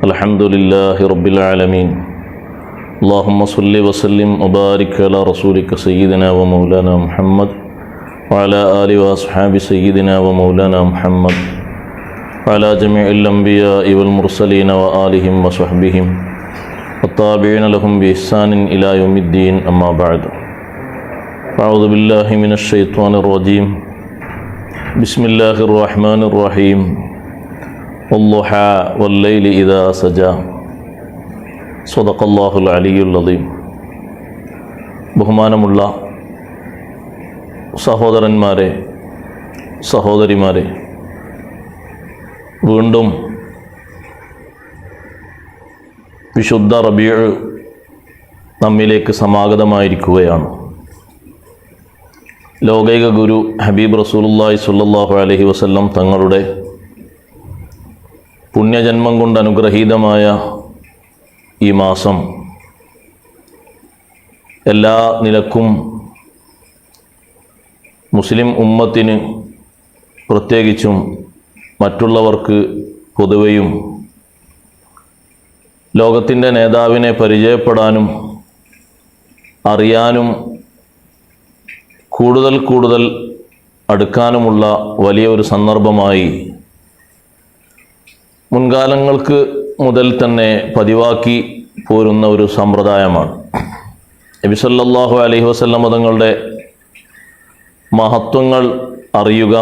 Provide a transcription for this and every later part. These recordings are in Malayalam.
الحمد لله رب العالمين اللهم صل وسلم وبارك على رسولك سيدنا ومولانا محمد وعلى آله وأصحاب سيدنا ومولانا محمد وعلى جميع الأنبياء والمرسلين وآلهم وصحبهم والتابعين لهم بإحسان إلى يوم الدين أما بعد أعوذ بالله من الشيطان الرجيم بسم الله الرحمن الرحيم والضحى والليل إذا سجى صدق الله العلي العظيم. ബഹുമാനമുള്ള സഹോദരന്മാരെ, സഹോദരിമാരെ, വീണ്ടും വിശുദ്ധ റബീഉ നമ്മിലേക്ക് സമാഗതമായിരിക്കുകയാണ്. ലോകൈക ഗുരു ഹബീബ് റസൂലുള്ളാഹി സ്വല്ലല്ലാഹു അലൈഹി വസല്ലം തങ്ങളുടെ പുണ്യജന്മം കൊണ്ട് അനുഗ്രഹീതമായ ഈ മാസം എല്ലാ നിലക്കും മുസ്ലിം ഉമ്മത്തിന്, പ്രത്യേകിച്ചും മറ്റുള്ളവർക്ക് പൊതുവെയും ലോകത്തിൻ്റെ നേതാവിനെ പരിചയപ്പെടാനും അറിയാനും കൂടുതൽ അടുക്കാനുമുള്ള വലിയൊരു സന്ദർഭമായി മുൻകാലങ്ങൾക്ക് മുതൽ തന്നെ പതിവാക്കി പോരുന്ന ഒരു സമ്പ്രദായമാണ്. നബി സല്ലല്ലാഹു അലൈഹി വസല്ലം തങ്ങളുടെ മഹത്വങ്ങൾ അറിയുക,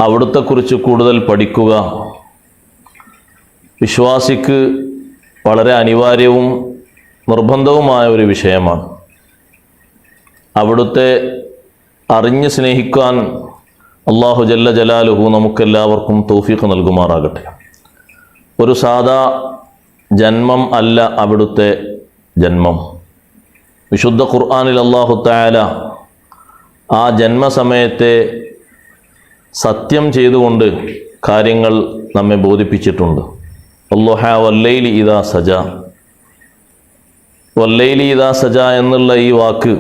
അവിടുത്തെക്കുറിച്ച് കൂടുതൽ പഠിക്കുക വിശ്വാസിക്ക് വളരെ അനിവാര്യവും നിർബന്ധവുമായ ഒരു വിഷയമാണ്. അവിടുത്തെ അറിഞ്ഞ് സ്നേഹിക്കാൻ അല്ലാഹു ജല്ല ജലാലുഹു നമുക്കെല്ലാവർക്കും തൗഫീഖ് നൽകുമാറാകട്ടെ. ഒരു സാധാ ജന്മം അല്ല അവിടുത്തെ ജന്മം. വിശുദ്ധ ഖുർആനിൽ അല്ലാഹു തആല ആ ജന്മസമയത്തെ സത്യം ചെയ്തുകൊണ്ട് കാര്യങ്ങൾ നമ്മെ ബോധിപ്പിച്ചിട്ടുണ്ട്. വല്ലുഹാ വല്ലൈലി ഇദാ സജ. വല്ലൈലി ഇദാ സജ എന്നുള്ള ഈ വാക്ക്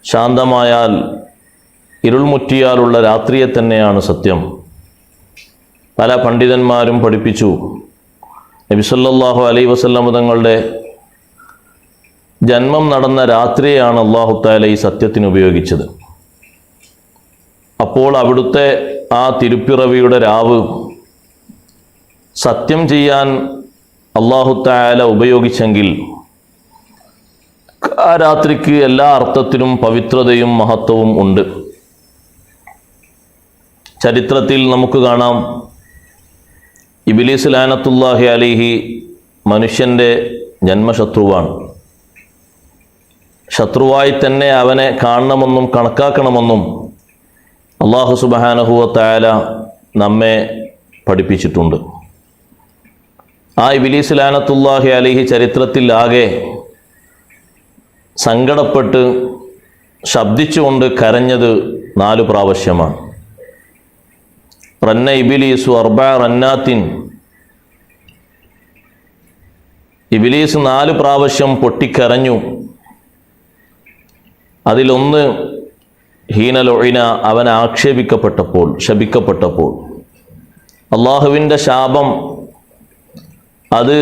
ശാന്തമായാൽ, ഇരുൾമുറ്റിയാലുള്ള രാത്രിയെ തന്നെയാണ് സത്യം. പല പണ്ഡിതന്മാരും പഠിപ്പിച്ചു, നബി സല്ലല്ലാഹു അലൈഹി വസല്ലം തങ്ങളുടെ ജന്മം നടന്ന രാത്രിയാണ് അല്ലാഹു തആല ഈ സത്യത്തിന് ഉപയോഗിച്ചത്. അപ്പോൾ അവിടുത്തെ ആ തിരുപ്പിറവിയുടെ രാവ് സത്യം ചെയ്യാൻ അല്ലാഹു തആല ഉപയോഗിച്ചെങ്കിൽ ആ രാത്രിക്ക് എല്ലാ അർത്ഥത്തിലും പവിത്രതയും മഹത്വവും ഉണ്ട്. ചരിത്രത്തിൽ നമുക്ക് കാണാം, ഇബ്ലീസ് ലഅനത്തുല്ലാഹി അലൈഹി മനുഷ്യൻ്റെ ജന്മശത്രുവാണ്. ശത്രുവായി തന്നെ അവനെ കാണണമെന്നും കണക്കാക്കണമെന്നും അല്ലാഹു സുബ്ഹാനഹു വ തആല നമ്മെ പഠിപ്പിച്ചിട്ടുണ്ട്. ആ ഇബ്ലീസ് ലഅനത്തുല്ലാഹി അലൈഹി ചരിത്രത്തിൽ ആകെ സങ്കടപ്പെട്ട് ശബ്ദിച്ചുകൊണ്ട് കരഞ്ഞത് 4 പ്രാവശ്യമാണ്. റന്ന ഇബ്ലീസു 4 റന്നാത്തിൻ. ഇബ്ലീസ് 4 പ്രാവശ്യം പൊട്ടിക്കരഞ്ഞു. അതിലൊന്ന് ഹീനലൊഴിന, അവൻ ആക്ഷേപിക്കപ്പെട്ടപ്പോൾ, ശപിക്കപ്പെട്ടപ്പോൾ. അള്ളാഹുവിൻ്റെ ശാപം അത്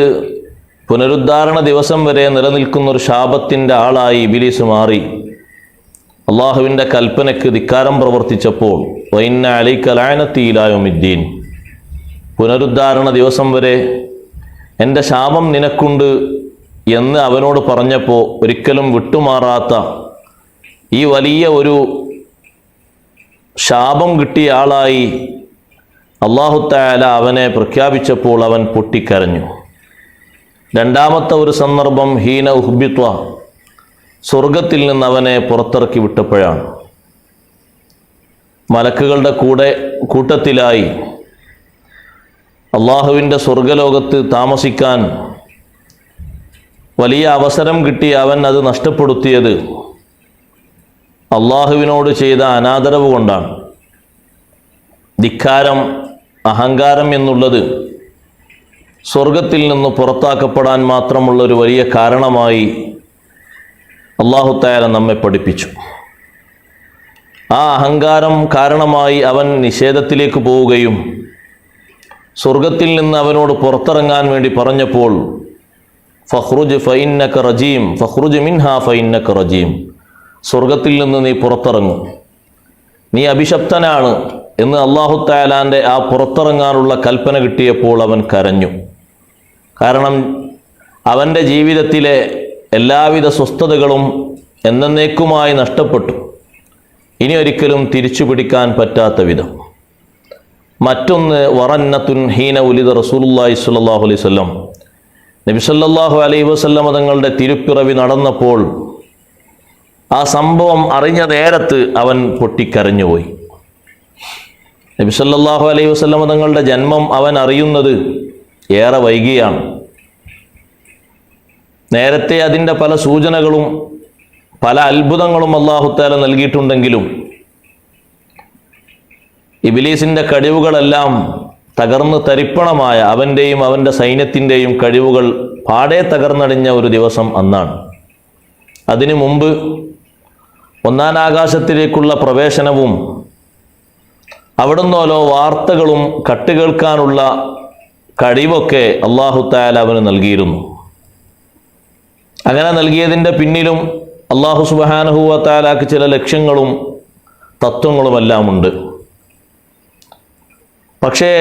പുനരുദ്ധാരണ ദിവസം വരെ നിലനിൽക്കുന്നൊരു ശാപത്തിൻ്റെ ആളായി ഇബ്ലീസ് മാറി. അള്ളാഹുവിൻ്റെ കൽപ്പനയ്ക്ക് ധിക്കാരം പ്രവർത്തിച്ചപ്പോൾ വഇന്ന അലൈക ലഅനതി ഇലാ യൗമിദ്ദീൻ, പുനരുദ്ധാരണ ദിവസം വരെ എൻ്റെ ശാപം നിനക്കുണ്ട് എന്ന് അവനോട് പറഞ്ഞപ്പോൾ ഒരിക്കലും വിട്ടുമാറാത്ത ഈ വലിയ ഒരു ശാപം കിട്ടിയ ആളായി അല്ലാഹു തആല അവനെ പ്രഖ്യാപിച്ചപ്പോൾ അവൻ പൊട്ടിക്കരഞ്ഞു. രണ്ടാമത്തെ ഒരു സന്ദർഭം ഹീന ഉഹ്ബിത്വ, സ്വർഗത്തിൽ നിന്ന് അവനെ പുറത്തിറക്കി വിട്ടപ്പോഴാണ്. മലക്കുകളുടെ കൂട്ടത്തിലായി അള്ളാഹുവിൻ്റെ സ്വർഗലോകത്ത് താമസിക്കാൻ വലിയ അവസരം കിട്ടി അവൻ അത് നഷ്ടപ്പെടുത്തിയത് അള്ളാഹുവിനോട് ചെയ്ത അനാദരവ് കൊണ്ടാണ്. ധിക്കാരം, അഹങ്കാരം എന്നുള്ളത് സ്വർഗത്തിൽ നിന്ന് പുറത്താക്കപ്പെടാൻ മാത്രമുള്ളൊരു വലിയ കാരണമായി അല്ലാഹു തആല നമ്മെ പഠിപ്പിച്ചു. ആ അഹങ്കാരം കാരണമായി അവൻ നിഷേധത്തിലേക്ക് പോവുകയും സ്വർഗത്തിൽ നിന്ന് അവനോട് പുറത്തിറങ്ങാൻ വേണ്ടി പറഞ്ഞപ്പോൾ ഫഖ്റുജ് ഫഇന്നക റജീം ഫഖ്റുജ് മിൻഹാ ഫഇന്നക റജീം, സ്വർഗത്തിൽ നിന്ന് നീ പുറത്തിറങ്ങും, നീ അഭിശപ്തനാണ് എന്ന് അല്ലാഹു തആലാന്റെ ആ പുറത്തിറങ്ങാനുള്ള കൽപ്പന കിട്ടിയപ്പോൾ അവൻ കരഞ്ഞു. കാരണം അവൻ്റെ ജീവിതത്തിലെ എല്ലാവിധ സ്വസ്ഥതകളും എന്നേക്കുമായി നഷ്ടപ്പെട്ടു, ഇനി ഒരിക്കലും തിരിച്ചു പിടിക്കാൻ പറ്റാത്ത വിധം. മറ്റൊന്ന് വറന്നത്തുൻ ഹീന ഉലിദ റസൂലുള്ളാഹി സ്വല്ലല്ലാഹു അലൈഹി വസല്ലം, നബി സല്ലല്ലാഹു അലൈഹി വസല്ലം തങ്ങളുടെ തിരുപ്പിറവി നടന്നപ്പോൾ ആ സംഭവം അറിഞ്ഞ നേരത്ത് അവൻ പൊട്ടിക്കരഞ്ഞുപോയി. നബി സല്ലല്ലാഹു അലൈഹി വസല്ലം തങ്ങളുടെ ജന്മം അവൻ അറിയുന്നത് ഏറെ വൈകിയാണ്. നേരത്തെ അതിൻ്റെ പല സൂചനകളും പല അത്ഭുതങ്ങളും അല്ലാഹു തആല നൽകിയിട്ടുണ്ടെങ്കിലും ഇബ്ലീസിൻ്റെ കഴിവുകളെല്ലാം തകർന്ന് തരിപ്പണമായ അവൻ്റെയും അവൻ്റെ സൈന്യത്തിൻ്റെയും കഴിവുകൾ പാടെ തകർന്നടിഞ്ഞ ഒരു ദിവസം അന്നാണ്. അതിനു മുമ്പ് ഒന്നാം ആകാശത്തിലേക്കുള്ള പ്രവേശനവും അവിടുന്നോലോ വാർത്തകളും കട്ടുകേൾക്കാനുള്ള കഴിവൊക്കെ അല്ലാഹു തആല അവന് നൽകിയിരുന്നു. അങ്ങനെ നൽകിയതിൻ്റെ പിന്നിലും അല്ലാഹു സുബ്ഹാനഹു വ തആലക്ക് ചില ലക്ഷ്യങ്ങളും തത്വങ്ങളുമെല്ലാം ഉണ്ട്. പക്ഷേ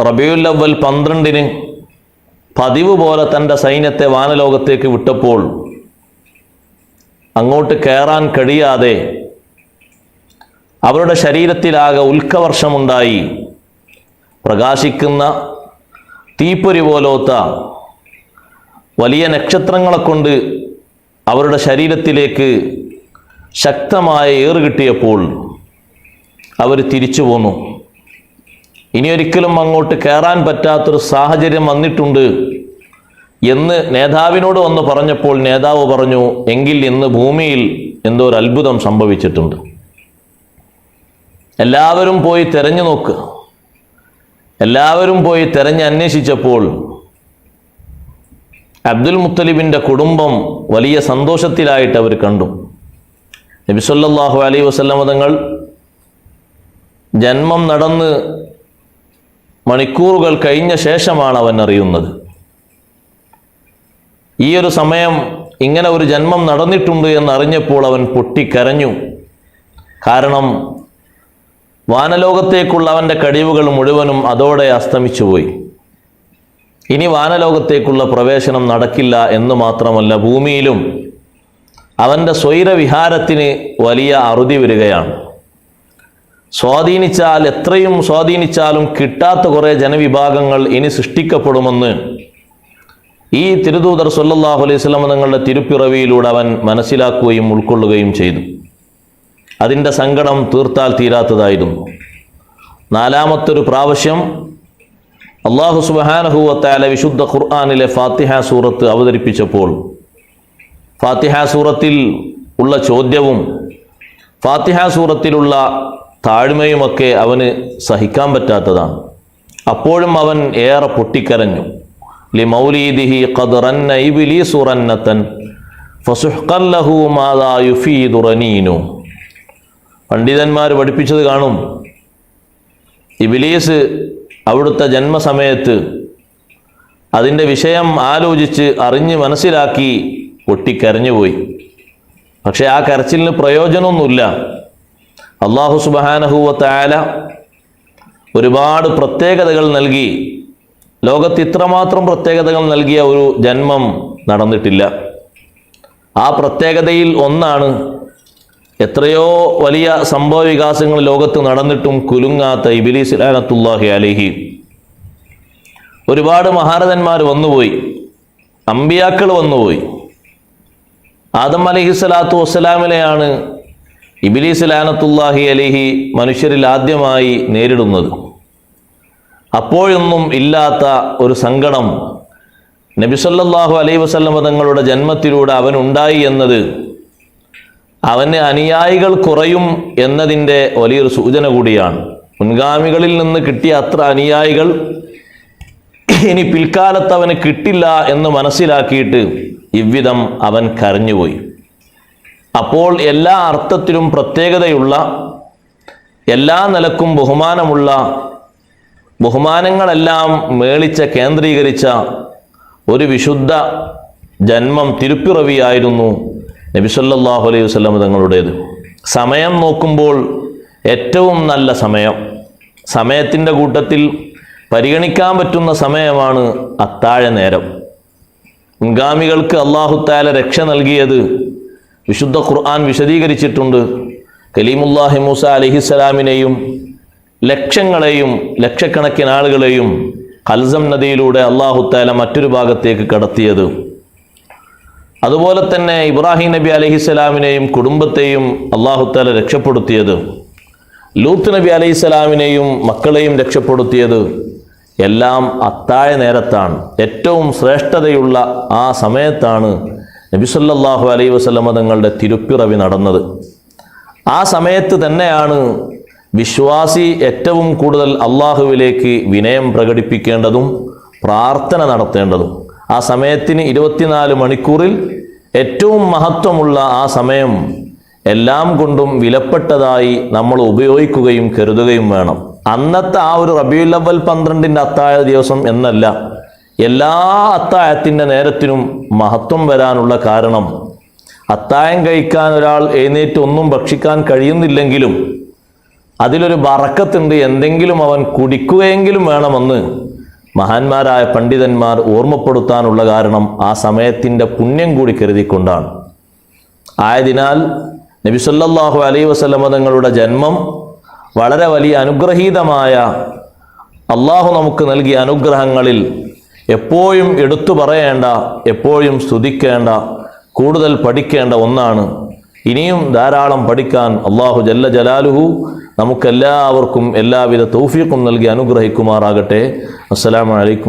റബീഉൽ അവ്വൽ 12-ന് പതിവ് പോലെ തൻ്റെ സൈന്യത്തെ വാനലോകത്തേക്ക് വിട്ടപ്പോൾ അങ്ങോട്ട് കയറാൻ കഴിയാതെ അവരുടെ ശരീരത്തിലാകെ ഉൽക്കവർഷമുണ്ടായി. പ്രകാശിക്കുന്ന തീപ്പൊരി പോലോത്ത വലിയ നക്ഷത്രങ്ങളെ കൊണ്ട് അവരുടെ ശരീരത്തിലേക്ക് ശക്തമായ ഏറ് കിട്ടിയപ്പോൾ അവർ തിരിച്ചു പോന്നു. ഇനിയൊരിക്കലും അങ്ങോട്ട് കയറാൻ പറ്റാത്തൊരു സാഹചര്യം വന്നിട്ടുണ്ട് എന്ന് നേതാവിനോട് വന്ന് പറഞ്ഞപ്പോൾ നേതാവ് പറഞ്ഞു, എങ്കിൽ ഇന്ന് ഭൂമിയിൽ എന്തോ ഒരു അത്ഭുതം സംഭവിച്ചിട്ടുണ്ട്. എല്ലാവരും പോയി തെരഞ്ഞു നോക്കുക. എല്ലാവരും പോയി തെരഞ്ഞ് അന്വേഷിച്ചപ്പോൾ അബ്ദുൽ മുത്തലിബിൻ്റെ കുടുംബം വലിയ സന്തോഷത്തിലായിട്ട് അവർ കണ്ടു. നബി സല്ലല്ലാഹു അലൈഹി വസല്ലം തങ്ങൾ ജന്മം നടന്ന് മണിക്കൂറുകൾ കഴിഞ്ഞ ശേഷമാണ് അവൻ അറിയുന്നത്. ഈ ഒരു സമയം ഇങ്ങനെ ഒരു ജന്മം നടന്നിട്ടുണ്ട് എന്നറിഞ്ഞപ്പോൾ അവൻ പൊട്ടിക്കരഞ്ഞു. കാരണം വാനലോകത്തേക്കുള്ള അവൻ്റെ കഴിവുകൾ മുഴുവനും അതോടെ അസ്തമിച്ചുപോയി. ഇനി വാനലോകത്തേക്കുള്ള പ്രവേശനം നടക്കില്ല എന്ന് മാത്രമല്ല, ഭൂമിയിലും അവൻ്റെ സ്വൈരവിഹാരത്തിന് വലിയ അറുതി വരികയാണ്. സ്വാധീനിച്ചാൽ എത്രയും സ്വാധീനിച്ചാലും കിട്ടാത്ത കുറേ ജനവിഭാഗങ്ങൾ ഇനി സൃഷ്ടിക്കപ്പെടുമെന്ന് ഈ തിരുദൂതർ സല്ലല്ലാഹു അലൈഹി വസല്ലം തങ്ങളുടെ തിരുപ്പിറവിയിലൂടെ അവൻ മനസ്സിലാക്കുകയും ഉൾക്കൊള്ളുകയും ചെയ്തു. അതിൻ്റെ സങ്കടം തീർത്താൽ തീരാത്തതായിരുന്നു. നാലാമത്തൊരു പ്രാവശ്യം അല്ലാഹു സുബ്ഹാനഹു വ തആല വിശുദ്ധ ഖുർആനിലെ ഫാത്തിഹ സൂറത്ത് അവതരിപ്പിച്ചപ്പോൾ ഫാത്തിഹ സൂറത്തിൽ ഉള്ള ചോദ്യവും ഫാത്തിഹ സൂറത്തിലുള്ള താഴ്മയുമൊക്കെ അവന് സഹിക്കാൻ പറ്റാത്തതാണ്. അപ്പോഴും അവൻ ഏറെ പൊട്ടിക്കരഞ്ഞു. ലിമൗലീദിഹി ഖദ് റന്ന ഇബ്ലീസു റന്നതൻ ഫസുഹ്ഖൻ ലഹു മാദാ യുഫീദു റനീനു. പണ്ഡിതന്മാർ പഠിപ്പിച്ചത് കാണും, ഇബ്ലീസ് അവിടുത്തെ ജന്മസമയത്ത് അതിൻ്റെ വിഷയം ആലോചിച്ച് അറിഞ്ഞ് മനസ്സിലാക്കി പൊട്ടിക്കരഞ്ഞുപോയി. പക്ഷേ ആ കരച്ചിലിന് പ്രയോജനമൊന്നുമില്ല. അല്ലാഹു സുബ്ഹാനഹു വ തആല ഒരുപാട് പ്രത്യേകതകൾ നൽകി. ലോകത്ത് ഇത്രമാത്രം പ്രത്യേകതകൾ നൽകിയ ഒരു ജന്മം നടന്നിട്ടില്ല. ആ പ്രത്യേകതയിൽ ഒന്നാണ് എത്രയോ വലിയ സംഭവ വികാസങ്ങൾ ലോകത്ത് നടന്നിട്ടും കുലുങ്ങാത്ത ഇബ്ലീസ് ലഅനത്തുല്ലാഹി അലൈഹി. ഒരുപാട് മഹാരഥന്മാർ വന്നുപോയി, അമ്പിയാക്കൾ വന്നുപോയി. ആദം അലൈഹിസ്സലാത്തു വസ്സലാമിനെയാണ് ഇബ്ലീസ് ലഅനത്തുല്ലാഹി അലൈഹി മനുഷ്യരിൽ ആദ്യമായി നേരിടുന്നത്. അപ്പോഴൊന്നും ഇല്ലാത്ത ഒരു സങ്കടം നബി സല്ലല്ലാഹു അലൈഹി വസല്ലം തങ്ങളുടെ ജന്മത്തിലൂടെ അവനുണ്ടായി എന്നത് അവന് അനുയായികൾ കുറയും എന്നതിൻ്റെ വലിയൊരു സൂചന കൂടിയാണ്. മുൻഗാമികളിൽ നിന്ന് കിട്ടിയ അത്ര അനുയായികൾ ഇനി പിൽക്കാലത്ത് അവന് കിട്ടില്ല എന്ന് മനസ്സിലാക്കിയിട്ട് ഇவ்விധം അവൻ കരഞ്ഞുപോയി. അപ്പോൾ എല്ലാ അർത്ഥത്തിലും പ്രത്യേകതയുള്ള, എല്ലാ നിലക്കും ബഹുമാനമുള്ള ബഹുമാനങ്ങളെല്ലാം മേളിച്ച കേന്ദ്രീകരിച്ച ഒരു വിശുദ്ധ ജന്മം തിരുപ്പിറവിയായിരുന്നു നബി സല്ലല്ലാഹു അലൈഹി വസല്ലം തങ്ങളുടേത്. സമയം നോക്കുമ്പോൾ ഏറ്റവും നല്ല സമയത്തിൻ്റെ കൂട്ടത്തിൽ പരിഗണിക്കാൻ പറ്റുന്ന സമയമാണ് അത്താഴ നേരം. മുൻഗാമികൾക്ക് അല്ലാഹു തആല രക്ഷ നൽകിയത് വിശുദ്ധ ഖുർആൻ വിശദീകരിച്ചിട്ടുണ്ട്. കലീമുല്ലാഹി മൂസ അലൈഹിസ്സലാമിനെയും ലക്ഷങ്ങളെയും ലക്ഷക്കണക്കിന് ആളുകളെയും ഖൽസം നദിയിലൂടെ അല്ലാഹു തആല മറ്റൊരു ഭാഗത്തേക്ക് കടത്തിയത്. അതുപോലെ തന്നെ ഇബ്രാഹിം നബി അലൈഹിസ്സലാമിനെയും കുടുംബത്തെയും അല്ലാഹു തആല രക്ഷപ്പെടുത്തിയത്, ലൂത്ത് നബി അലൈഹിസ്സലാമിനെയും മക്കളെയും രക്ഷപ്പെടുത്തിയത് എല്ലാം അത്താഴ നേരത്താണ്. ഏറ്റവും ശ്രേഷ്ഠതയുള്ള ആ സമയത്താണ് നബി സല്ലല്ലാഹു അലൈഹി വസല്ലം തങ്ങളുടെ തിരുപ്പിറവി നടന്നത്. ആ സമയത്ത് തന്നെയാണ് വിശ്വാസി ഏറ്റവും കൂടുതൽ അള്ളാഹുവിലേക്ക് വിനയം പ്രകടിപ്പിക്കേണ്ടതും പ്രാർത്ഥന നടത്തേണ്ടതും. ആ സമയത്തിന് 24 മണിക്കൂറിൽ ഏറ്റവും മഹത്വമുള്ള ആ സമയം എല്ലാം കൊണ്ടും വിലപ്പെട്ടതായി നമ്മൾ ഉപയോഗിക്കുകയും കരുതുകയും വേണം. അന്നത്തെ ആ ഒരു റബീഉൽ അവ്വൽ 12 അത്താഴ ദിവസം എന്നല്ല, എല്ലാ അത്താഴത്തിൻ്റെ നേരത്തിനും മഹത്വം വരാനുള്ള കാരണം അത്താഴം കഴിക്കാൻ ഒരാൾ എഴുന്നേറ്റ് ഒന്നും ഭക്ഷിക്കാൻ കഴിയുന്നില്ലെങ്കിലും അതിലൊരു ബറക്കത്തുണ്ട്, എന്തെങ്കിലും അവൻ കുടിക്കുകയെങ്കിലും വേണമെന്ന് മഹാന്മാരായ പണ്ഡിതന്മാർ ഓർമ്മപ്പെടുത്താനുള്ള കാരണം ആ സമയത്തിൻ്റെ പുണ്യം കൂടി കരുതിക്കൊണ്ടാണ്. ആയതിനാൽ നബി സല്ലല്ലാഹു അലൈഹി വസല്ലം തങ്ങളുടെ ജന്മം വളരെ വലിയ അനുഗ്രഹീതമായ, അള്ളാഹു നമുക്ക് നൽകിയ അനുഗ്രഹങ്ങളിൽ എപ്പോഴും എടുത്തു പറയേണ്ട, എപ്പോഴും സ്തുതിക്കേണ്ട, കൂടുതൽ പഠിക്കേണ്ട ഒന്നാണ്. ഇനിയും ധാരാളം പഠിക്കാൻ അള്ളാഹു ജല്ല ജലാലുഹു നമുക്കെല്ലാവർക്കും എല്ലാവിധ തൗഫീഖും നൽകി അനുഗ്രഹിക്കുമാറാകട്ടെ. അസ്സലാമു അലൈക്കും.